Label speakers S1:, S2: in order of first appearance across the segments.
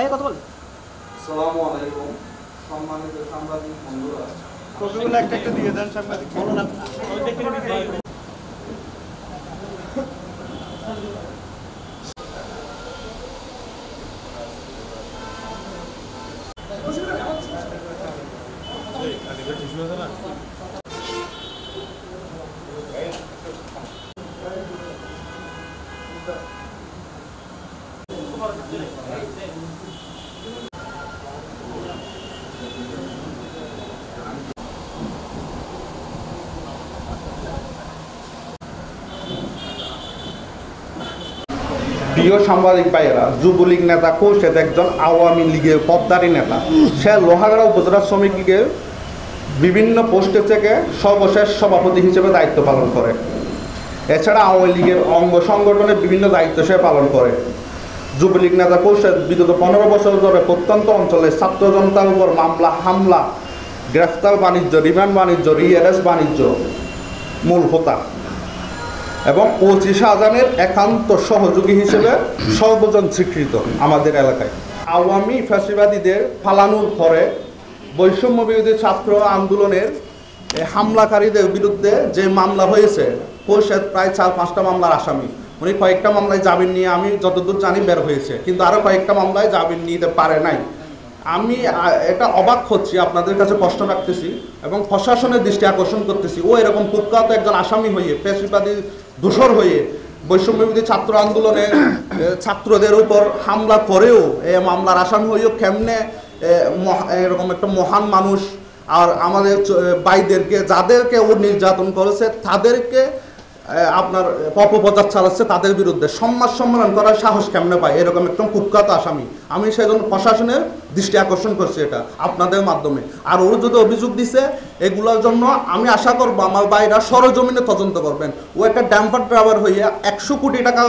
S1: ভাই কথা বল।
S2: আসসালামু আলাইকুম সম্মানিত সাংবাদিক বন্ধুরা,
S3: কপিগুলো একটা একটা দিয়ে দেন সাংবাদিক।
S1: বলো না
S2: প্রিয় সাংবাদিক ভাইয়েরা, যুবলীগ নেতা খোরশেদ একজন আওয়ামী লীগের পদধারী নেতা। সে লোহাগাড়া উপজেলা শ্রমিক লীগের বিভিন্ন পোস্টে থেকে সর্বশেষ সভাপতি হিসেবে দায়িত্ব পালন করে। এছাড়া আওয়ামী লীগের অঙ্গ সংগঠনের বিভিন্ন দায়িত্ব সে পালন করে। যুবলীগ নেতা খোরশেদ বিগত 15 বছর ধরে প্রত্যন্ত অঞ্চলে ছাত্র জনতার উপর মামলা, হামলা, গ্রেফতার বাণিজ্য, রিমান্ড বাণিজ্য, রিএরএস বাণিজ্য মূল হোতা এবং ওসি শাহজাহানের একান্ত সহযোগী হিসেবে সর্বজন স্বীকৃত আমাদের এলাকায়। আওয়ামী ফ্যাসিবাদীদের ফালানোর পরে বৈষম্য বিরোধী ছাত্র আন্দোলনের হামলাকারীদের বিরুদ্ধে যে মামলা হয়েছে, খোরশেদ প্রায় 4-5টা মামলার আসামি। উনি কয়েকটা মামলায় জামিন নিয়ে, আমি যতদূর জানি, বের হয়েছে, কিন্তু আরও কয়েকটা মামলায় জামিন নিতে পারে নাই। আমি এটা অবাক হচ্ছি, আপনাদের কাছে প্রশ্ন রাখতেছি এবং প্রশাসনের দৃষ্টি আকর্ষণ করতেছি। ও এরকম কুখ্যাত একজন আসামি হয়ে, ফ্যাসিবাদী দূষর হয়ে, বৈষম্যবিরোধী ছাত্র আন্দোলনে ছাত্রদের উপর হামলা করেও, এই মামলার আসামি হয়েও কেমনে এরকম একটা মহান মানুষ আর আমাদের ভাইদেরকে, যাদেরকে ও নির্যাতন করেছে তাদেরকে আপনার অপপ্রচার চালাচ্ছে, তাদের বিরুদ্ধে সম্মান করার সাহস কেমনে পায় এরকম একদম কুখ্যাত আসামি। আমি সেই জন্য প্রশাসনের দৃষ্টি আকর্ষণ করছি এটা আপনাদের মাধ্যমে। আর ওর যদি অভিযোগ দিছে এগুলোর জন্য আমি আশা করবো আমার ভাইরা সরজমিনে তদন্ত করবেন। ও একটা ড্যাম্পার ড্রাইভার হইয়া 100 কোটি টাকা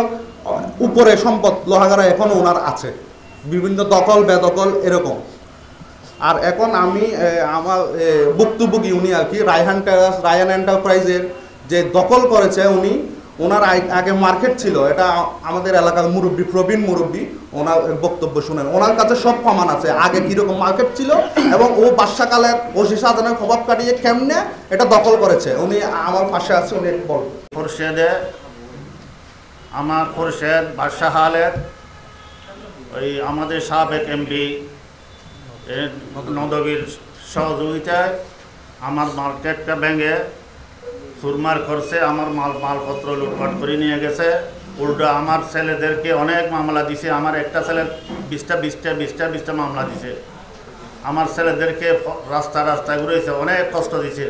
S2: উপরে সম্পদ লোহাগাড়া এখনও ওনার আছে, বিভিন্ন দখল বেদখল এরকম। আর এখন আমি আমার ভুক্তভোগী উনি আর কি, রায়ান এন্টারপ্রাইজের যে দখল করেছে উনি, ওনার আগে মার্কেট ছিল, এটা আমাদের এলাকার মুরব্বী, প্রবীণ মুরব্বী, ওনার বক্তব্য শুনেন। ওনার কাছে সব প্রমাণ আছে আগে কীরকম মার্কেট ছিল এবং ও বাদশাকালের ওসি শাহজাহানের খবর কাটিয়ে কেমনে এটা দখল করেছে। উনি আমার পাশে আছে, উনি বল।
S4: খোরশেদ বাদশাহালের ওই আমাদের সাবেক এমপি নদবীর সহযোগিতায় আমার মার্কেটটা ভেঙে চুরমার করছে, আমার মালপত্র লুটপাট করে নিয়ে গেছে। উল্টো আমার ছেলেদেরকে অনেক মামলা দিছে, আমার একটা ছেলের 20টা মামলা দিছে। আমার ছেলেদেরকে রাস্তায় ঘুরেছে, অনেক কষ্ট দিছে।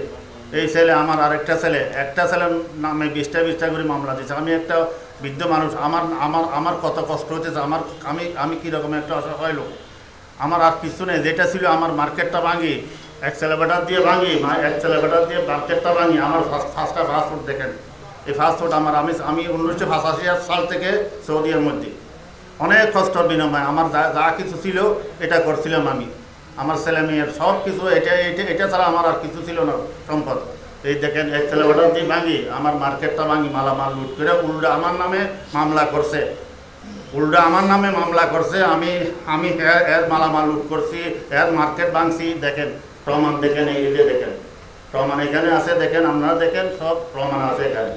S4: এই ছেলে, আমার আরেকটা ছেলে, একটা ছেলের নামে 20টা করে মামলা দিছে। আমি একটা বৃদ্ধ মানুষ, আমার কত কষ্ট হতেছে, আমি কীরকম একটা অসহায় লোক। আমার আর কিছু নেই, যেটা ছিল আমার মার্কেটটা ভাঙি, এক ছেলেবেটার দিয়ে ভাঙি, এক ছেলেবেটার দিয়ে মার্কেটটা ভাঙি। আমার ফাস্টফুড দেখেন, এই ফাস্টফুড আমি 1985 সাল থেকে সৌদির মধ্যে অনেক কষ্টর বিনিময়ে আমার যা কিছু ছিল এটা করছিলাম আমি। আমার ছেলে মেয়ের সব কিছু এটা ছাড়া আমার আর কিছু ছিল না সম্পদ। এই দেখেন, এক ছেলেবেটার দিয়ে ভাঙি, আমার মার্কেটটা ভাঙি, মালামাল লুট করে উল্টা আমার নামে মামলা করছে। আমি এর মালামাল লুট করছি, এর মার্কেট ভাঙছি। দেখেন প্রমাণ, দেখেন এই যে দেখেন প্রমাণ এখানে আছে, দেখেন আপনারা দেখেন, সব প্রমাণ আছে এখানে।